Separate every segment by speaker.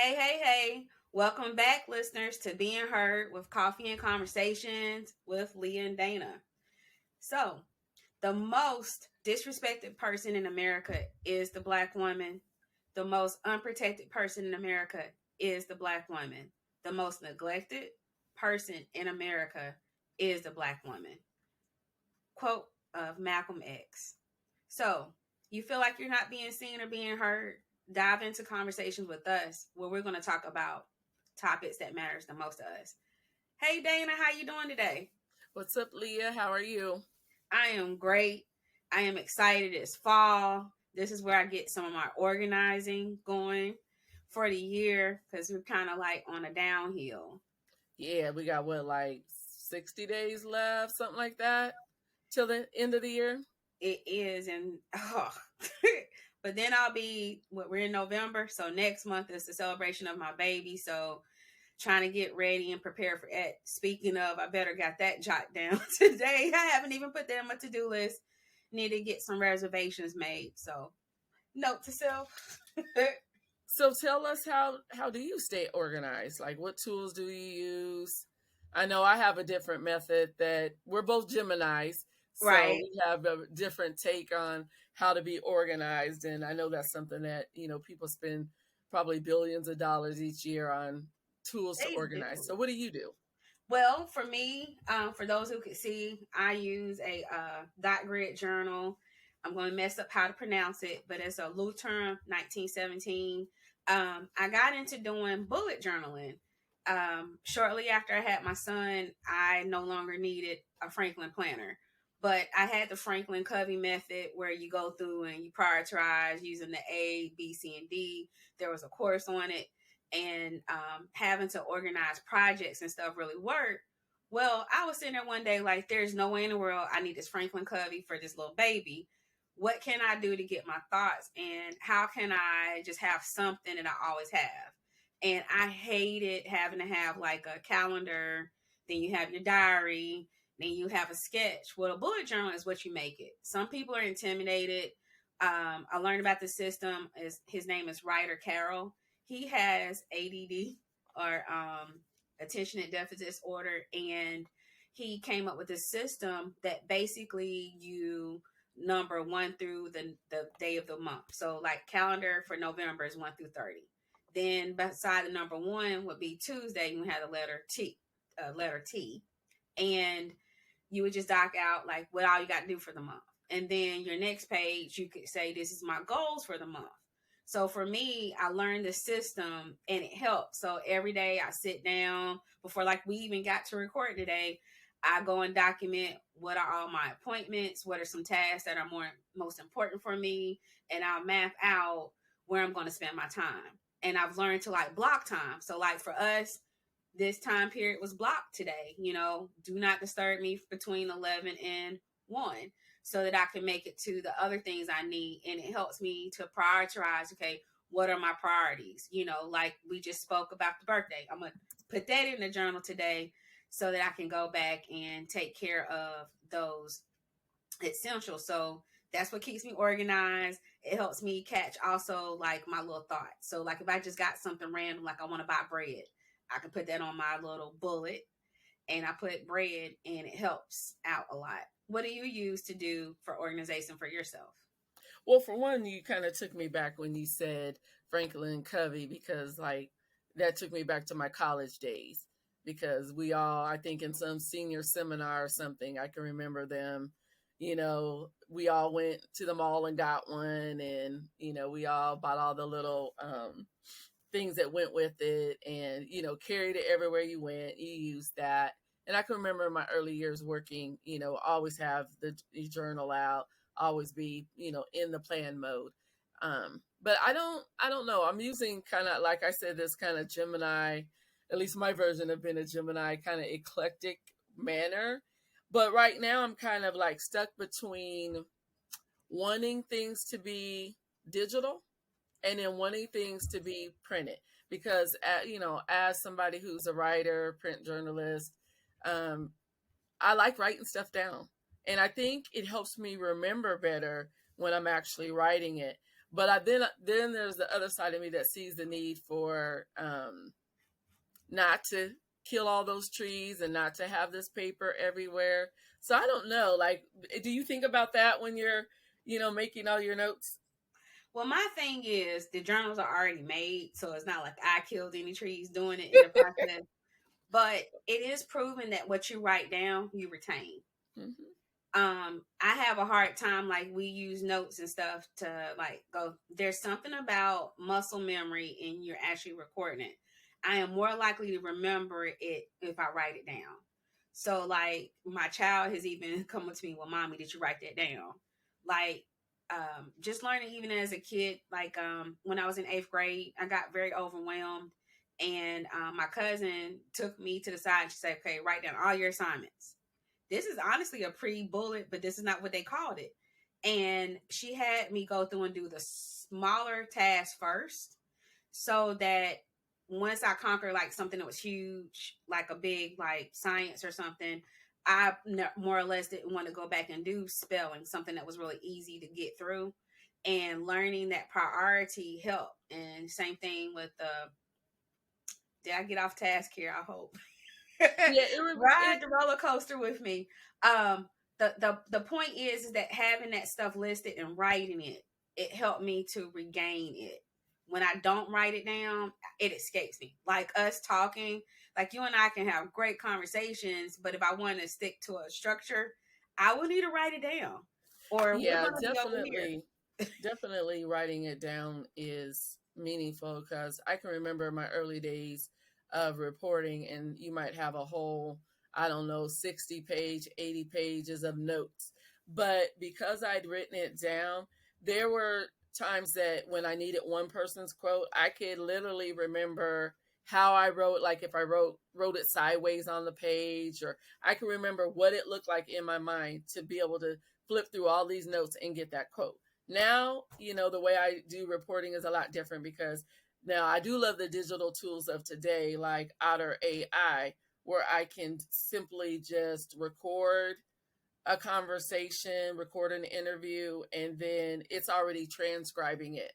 Speaker 1: Hey, hey, hey. Welcome back, listeners, to Being Heard with Coffee and Conversations with Lya and Dana. So, the most disrespected person in America is the black woman. The most unprotected person in America is the black woman. The most neglected person in America is the black woman. Quote of Malcolm X. So, you feel like you're not being seen or being heard? Dive into conversations with us where we're going to talk about topics that matters the most to us. Hey Dana, how you doing today?
Speaker 2: What's up, Leah? How are you?
Speaker 1: I am great. I am excited. It's fall. This is where I get some of my organizing going for the year because we're kind of like on a downhill.
Speaker 2: Yeah, we got what, like 60 days left, something like that, till the end of the year?
Speaker 1: It is, and oh, but then I'll be. We're in November, so next month is the celebration of my baby. So trying to get ready and prepare for it. Speaking of, I better got that jot down today. I haven't even put that on my to-do list. Need to get some reservations made. So note to self.
Speaker 2: So tell us how do you stay organized? Like what tools do you use? I know I have a different method that we're both Geminis, so
Speaker 1: Right.
Speaker 2: we have a different take on how to be organized, and I know that's something that, people spend probably billions of dollars each year on tools to
Speaker 1: They
Speaker 2: organize.
Speaker 1: do.
Speaker 2: So what do you do?
Speaker 1: Well, for me, for those who could see, I use a dot grid journal. I'm going to mess up how to pronounce it, but it's a Lutheran 1917. I got into doing bullet journaling. Shortly after I had my son, I no longer needed a Franklin planner, but I had the Franklin Covey method where you go through and you prioritize using the A, B, C, and D. There was a course on it, and having to organize projects and stuff really worked. Well, I was sitting there one day like, there's no way in the world I need this Franklin Covey for this little baby. What can I do to get my thoughts? And how can I just have something that I always have? And I hated having to have like a calendar, then you have your diary, then you have a sketch. Well, a bullet journal is what you make it. Some people are intimidated. I learned about the system. His name is Ryder Carroll. He has ADD or attention and deficit disorder, and he came up with a system that basically you number 1 through the day of the month. So like calendar for November is 1 through 30. Then beside the number 1 would be Tuesday. You have the letter T, and you would just dock out like what all you got to do for the month. And then your next page, you could say, this is my goals for the month. So for me, I learned the system and it helped. So every day I sit down before like we even got to record today, I go and document what are all my appointments, what are some tasks that are most important for me, and I'll map out where I'm going to spend my time. And I've learned to like block time. So like for us, this time period was blocked today. Do not disturb me between 11 and 1 so that I can make it to the other things I need. And it helps me to prioritize, okay, what are my priorities? Like we just spoke about the birthday. I'm going to put that in the journal today so that I can go back and take care of those essentials. So that's what keeps me organized. It helps me catch also like my little thoughts. So like if I just got something random, like I want to buy bread, I can put that on my little bullet and I put bread and it helps out a lot. What do you use to do for organization for yourself?
Speaker 2: Well, for one, you kind of took me back when you said Franklin Covey, because like that took me back to my college days, because we all, I think in some senior seminar or something, I can remember them, we all went to the mall and got one, and, we all bought all the little things that went with it, and, carried it everywhere you went. You used that. And I can remember in my early years working, always have the journal out, always be, in the plan mode. But I don't know. I'm using kind of, like I said, this kind of Gemini, at least my version of being a Gemini, kind of eclectic manner. But right now I'm kind of like stuck between wanting things to be digital and then wanting things to be printed, because as somebody who's a writer, print journalist, um, I like writing stuff down, and I think it helps me remember better when I'm actually writing it. But then there's the other side of me that sees the need for not to kill all those trees and not to have this paper everywhere. So I don't know. Like, do you think about that when you're, making all your notes?
Speaker 1: Well, my thing is the journals are already made, so it's not like I killed any trees doing it in the process. But it is proven that what you write down, you retain.
Speaker 2: Mm-hmm.
Speaker 1: I have a hard time, like we use notes and stuff to like go, there's something about muscle memory and you're actually recording it. I am more likely to remember it if I write it down. So like my child has even come up to me, well, mommy, did you write that down? Like just learning even as a kid, like when I was in 8th grade, I got very overwhelmed, and my cousin took me to the side and she said, okay, write down all your assignments. This is honestly a pre-bullet, but this is not what they called it. And she had me go through and do the smaller tasks first, so that once I conquer like something that was huge, like a big like science or something, I more or less didn't want to go back and do spelling, something that was really easy to get through. And learning that priority helped. And same thing with did I get off task here? I hope.
Speaker 2: Yeah,
Speaker 1: Ride the roller coaster with me. Um, the point is that having that stuff listed and writing it, it helped me to regain it. When I don't write it down, it escapes me. Like us talking, like you and I can have great conversations, but if I want to stick to a structure, I will need to write it down, or we're
Speaker 2: yeah,
Speaker 1: gonna be over here.
Speaker 2: definitely writing it down is meaningful because I can remember my early days of reporting, and you might have a whole, I don't know, 60-page, 80 pages of notes. But because I'd written it down, there were times that when I needed one person's quote, I could literally remember how I wrote, like if I wrote it sideways on the page, or I can remember what it looked like in my mind to be able to flip through all these notes and get that quote. Now, the way I do reporting is a lot different because now I do love the digital tools of today, like Otter AI, where I can simply just record a conversation, record an interview, and then it's already transcribing it.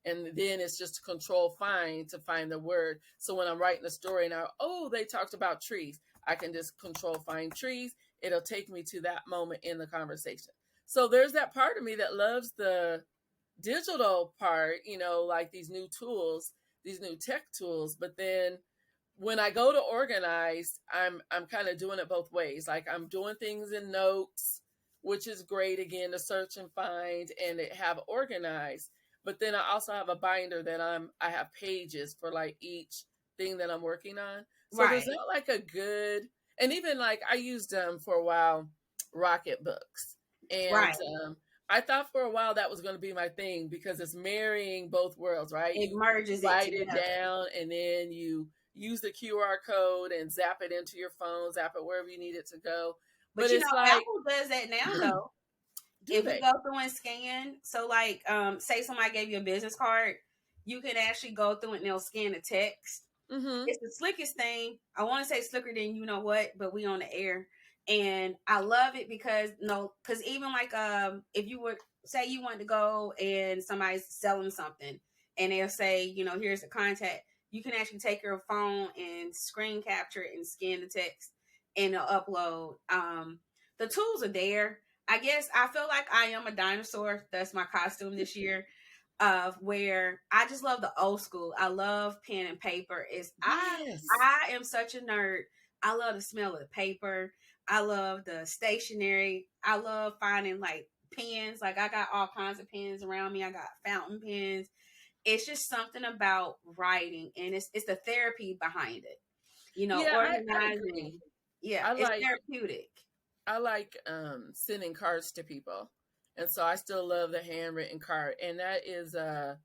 Speaker 2: And then it's just control find to find the word. So when I'm writing a story now, oh, they talked about trees, I can just control find trees. It'll take me to that moment in the conversation. So there's that part of me that loves the digital part, like these new tools, these new tech tools. But then when I go to organize, I'm kind of doing it both ways. Like I'm doing things in notes, which is great again to search and find and have organized. But then I also have a binder that I have pages for like each thing that I'm working on. So there's
Speaker 1: Right,
Speaker 2: not like a good, and even like I used for a while RocketBooks, and
Speaker 1: right.
Speaker 2: I thought for a while that was going to be my thing because it's marrying both worlds, right?
Speaker 1: It
Speaker 2: You
Speaker 1: merges it
Speaker 2: write it
Speaker 1: together.
Speaker 2: down and then you use the QR code and zap it into your phone, zap it wherever you need it to go.
Speaker 1: But
Speaker 2: But it's like,
Speaker 1: Apple does that now though.
Speaker 2: do
Speaker 1: If you
Speaker 2: they?
Speaker 1: go through and scan, so like say somebody gave you a business card, you can actually go through it and they'll scan the text.
Speaker 2: Mm-hmm.
Speaker 1: It's the slickest thing. I want to say slicker than you know what, but we on the air. And I love it because no, because even like if you would say you want to go and somebody's selling something and they'll say, here's the contact, you can actually take your phone and screen capture it and scan the text and it'll upload. The tools are there. I guess I feel like I am a dinosaur. That's my costume this year, of where I just love the old school. I love pen and paper. Is
Speaker 2: Yes.
Speaker 1: I am such a nerd. I love the smell of the paper. I love the stationery. I love finding like pens. Like I got all kinds of pens around me. I got fountain pens. It's just something about writing, and it's the therapy behind it.
Speaker 2: Yeah, I agree.
Speaker 1: Organizing. Yeah,
Speaker 2: I
Speaker 1: it's
Speaker 2: like
Speaker 1: therapeutic.
Speaker 2: I like sending cards to people. And so I still love the handwritten card. And that is a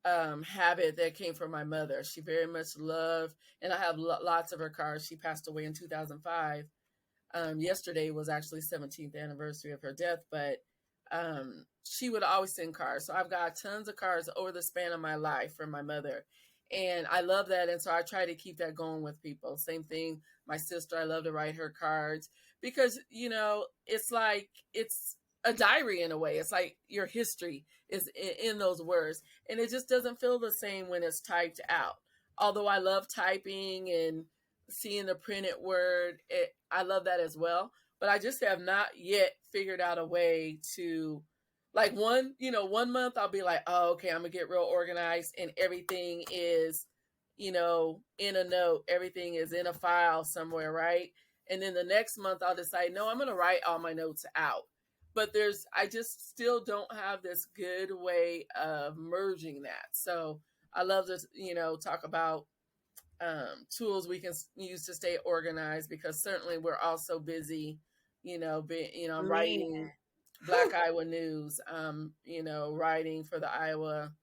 Speaker 2: habit that came from my mother. She very much loved, and I have lots of her cards. She passed away in 2005. Yesterday was actually 17th anniversary of her death, but she would always send cards. So I've got tons of cards over the span of my life from my mother. And I love that. And so I try to keep that going with people. Same thing, my sister, I love to write her cards because, it's like, a diary in a way. It's like your history is in those words, and it just doesn't feel the same when it's typed out. Although I love typing and seeing the printed word, I love that as well. But I just have not yet figured out a way to, like, one month I'll be like, oh, okay, I'm gonna get real organized, and everything is, in a note, everything is in a file somewhere, right? And then the next month I'll decide, no, I'm gonna write all my notes out. But I just still don't have this good way of merging that. So I love to, talk about tools we can use to stay organized, because certainly we're all so busy. I'm
Speaker 1: Man.
Speaker 2: writing Black Iowa News. Writing for the Iowa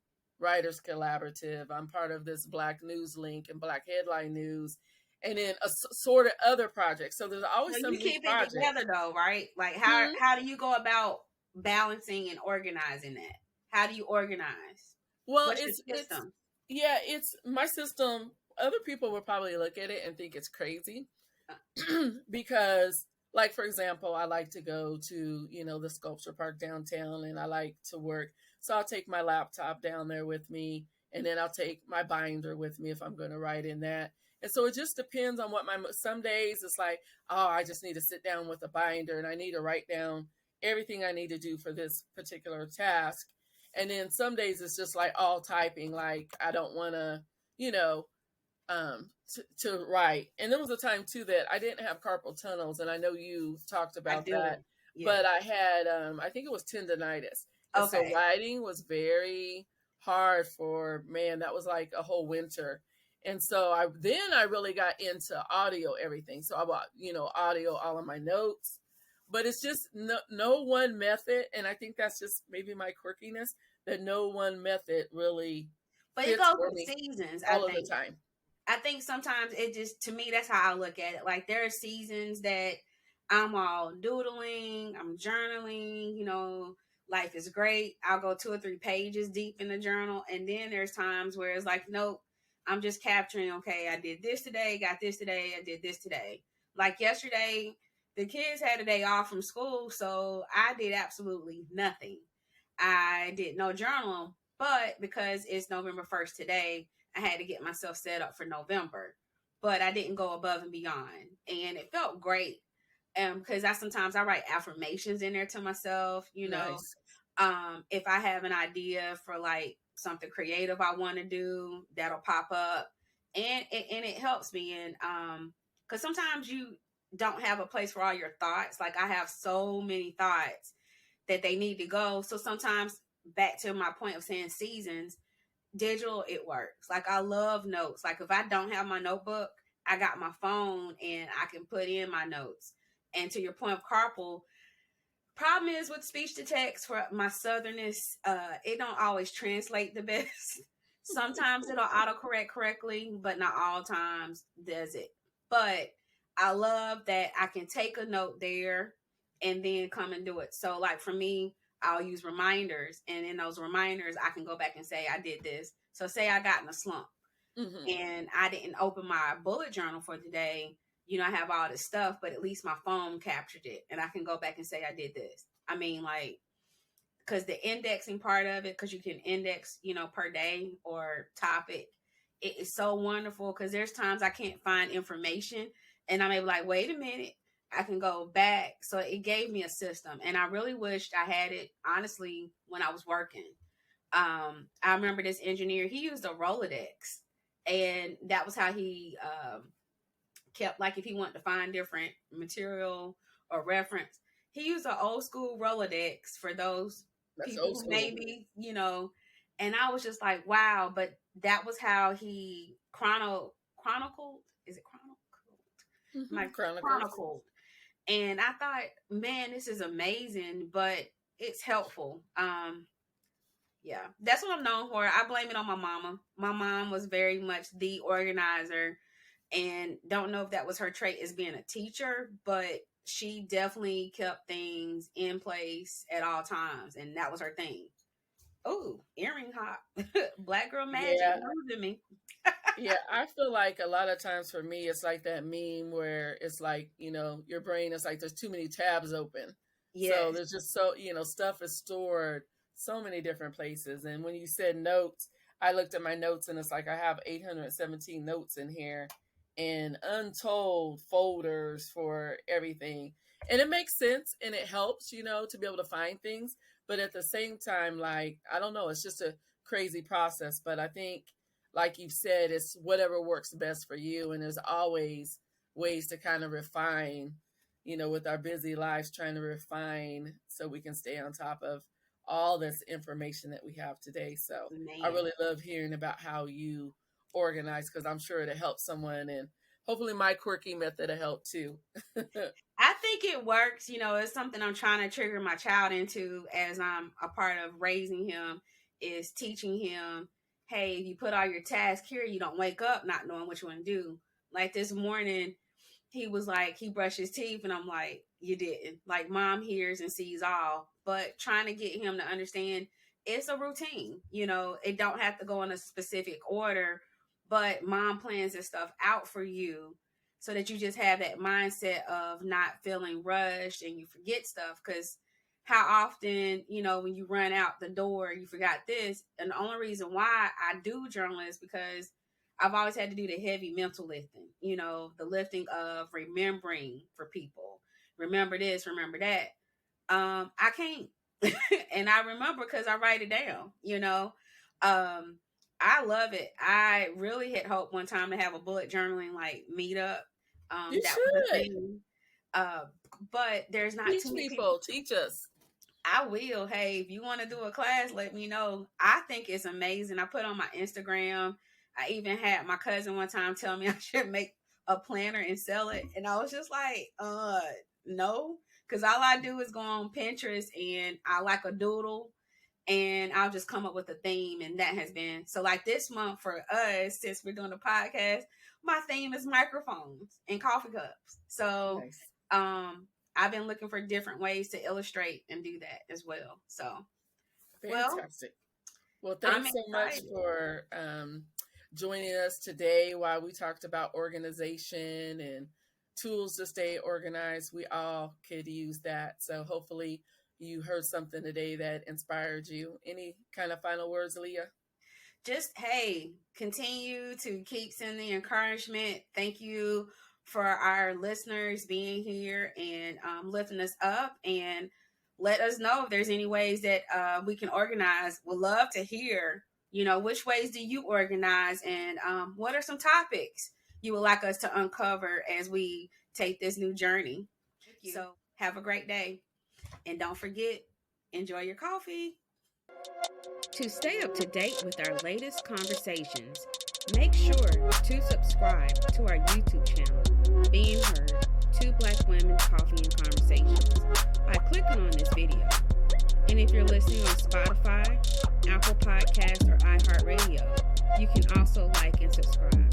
Speaker 2: Writers Collaborative. I'm part of this Black News Link and Black Headline News, and then sort of other projects. So there's always
Speaker 1: So
Speaker 2: some
Speaker 1: you
Speaker 2: new
Speaker 1: keep it
Speaker 2: projects.
Speaker 1: together though, right? Like
Speaker 2: Hmm.
Speaker 1: how do you go about balancing and organizing that? How do you organize?
Speaker 2: Well,
Speaker 1: What's your
Speaker 2: it's
Speaker 1: system?
Speaker 2: yeah, it's my system. Other people will probably look at it and think it's crazy,
Speaker 1: Uh,
Speaker 2: because, like, for example, I like to go to, the sculpture park downtown, and I like to work. So I'll take my laptop down there with me, and then I'll take my binder with me if I'm going to write in that. And so it just depends on some days it's like, oh, I just need to sit down with a binder and I need to write down everything I need to do for this particular task. And then some days it's just like all typing, like I don't want to, you know, to write. And there was a time too that I didn't have carpal tunnels, and I know you talked
Speaker 1: I
Speaker 2: about that,
Speaker 1: do. Yeah.
Speaker 2: but I had, I think it was tendonitis, and so
Speaker 1: Okay.
Speaker 2: writing was very hard for, man, that was like a whole winter. And so I really got into audio everything. So I bought, audio all of my notes. But it's just no one method, and I think that's just maybe my quirkiness, that no one method really
Speaker 1: But it
Speaker 2: fits
Speaker 1: goes
Speaker 2: for
Speaker 1: with
Speaker 2: me
Speaker 1: seasons, I
Speaker 2: all of the
Speaker 1: think.
Speaker 2: time.
Speaker 1: I think sometimes it just, to me, that's how I look at it. Like there are seasons that I'm all doodling, I'm journaling, life is great. I'll go 2 or 3 pages deep in the journal. And then there's times where it's like, nope, I'm just capturing, okay, I did this today, got this today, I did this today. Like yesterday, the kids had a day off from school, so I did absolutely nothing. I did no journal, but because it's November 1st today, I had to get myself set up for November. But I didn't go above and beyond. And it felt great. Because I write affirmations in there to myself.
Speaker 2: Nice.
Speaker 1: If I have an idea for like something creative I want to do, that'll pop up. And it helps me. And because sometimes you don't have a place for all your thoughts. Like I have so many thoughts that they need to go. So sometimes, back to my point of saying seasons, digital, it works. Like I love notes. Like if I don't have my notebook, I got my phone and I can put in my notes. And to your point of carpal, problem is with speech to text for my southernness, it don't always translate the best. Sometimes it'll autocorrect correctly, but not all times does it. But I love that I can take a note there and then come and do it. So like for me, I'll use reminders, and in those reminders I can go back and say I did this. So say I got in a slump
Speaker 2: Hmm.
Speaker 1: and I didn't open my bullet journal for the day. I have all this stuff, but at least my phone captured it and I can go back and say I did this. I mean, like, because the indexing part of it, because you can index, per day or topic, it is so wonderful because there's times I can't find information and I'm able like, wait a minute, I can go back. So it gave me a system, and I really wished I had it honestly when I was working. I remember this engineer, he used a Rolodex, and that was how he kept, like, if he wanted to find different material or reference, he used an old school Rolodex for those
Speaker 2: That's
Speaker 1: people
Speaker 2: old
Speaker 1: who
Speaker 2: school.
Speaker 1: maybe. And I was just like, wow, but that was how he chronicled. Is it chronicled?
Speaker 2: Hmm.
Speaker 1: My
Speaker 2: Chronicles.
Speaker 1: chronicled. And I thought, man, this is amazing, but it's helpful. Yeah, that's what I'm known for. I blame it on my mama. My mom was very much the organizer, and don't know if that was her trait as being a teacher, but she definitely kept things in place at all times, and that was her thing. Oh, earring hop. Black girl magic
Speaker 2: Yeah.
Speaker 1: losing me.
Speaker 2: Yeah, I feel like a lot of times for me, it's like that meme where it's like, your brain is like there's too many tabs open. So
Speaker 1: Yes.
Speaker 2: there's just so, stuff is stored so many different places. And when you said notes, I looked at my notes and it's like I have 817 notes in here and untold folders for everything. And it makes sense and it helps, to be able to find things. But at the same time, like, I don't know, it's just a crazy process. But I think, like you said, it's whatever works best for you. And there's always ways to kind of refine, with our busy lives, trying to refine so we can stay on top of all this information that we have today. So I
Speaker 1: Man.
Speaker 2: really love hearing about how you organize, because I'm sure it'll help someone, and hopefully my quirky method will help too.
Speaker 1: I think it works. It's something I'm trying to trigger my child into as I'm a part of raising him, is teaching him, hey, if you put all your tasks here, you don't wake up not knowing what you want to do. Like this morning, he was like, he brushed his teeth, and I'm like, you didn't. Like, mom hears and sees all, but trying to get him to understand it's a routine. It don't have to go in a specific order, but mom plans this stuff out for you so that you just have that mindset of not feeling rushed and you forget stuff. Because how often, when you run out the door, you forgot this. And the only reason why I do journal is because I've always had to do the heavy mental lifting, the lifting of remembering for people. Remember this, remember that. I can't. And I remember because I write it down, I love it. I really had hoped one time to have a bullet journaling like meetup.
Speaker 2: You
Speaker 1: That was a
Speaker 2: should
Speaker 1: thing. But there's not
Speaker 2: teach
Speaker 1: too many people.
Speaker 2: people, teach us.
Speaker 1: I will. Hey, if you want to do a class, let me know. I think it's amazing. I put on my Instagram. I even had my cousin one time tell me I should make a planner and sell it. And I was just like, no. Because all I do is go on Pinterest and I like a doodle and I'll just come up with a theme. And that has been, so like this month for us, since we're doing a podcast, my theme is microphones and coffee cups. So,
Speaker 2: Nice.
Speaker 1: I've been looking for different ways to illustrate and do that as well. So,
Speaker 2: Fantastic. Well, thanks so much for joining us today while we talked about organization and tools to stay organized. We all could use that. So hopefully you heard something today that inspired you. Any kind of final words, Lya?
Speaker 1: Just, hey, continue to keep sending encouragement. Thank you for our listeners being here and lifting us up, and let us know if there's any ways that we can organize. We'd love to hear, which ways do you organize, and what are some topics you would like us to uncover as we take this new journey. So have a great day. And don't forget, enjoy your coffee. To stay up to date with our latest conversations, make sure to subscribe to our YouTube channel, Being Heard, Two Black Women, Coffee and Conversations, by clicking on this video. And if you're listening on Spotify, Apple Podcasts, or iHeartRadio, you can also like and subscribe.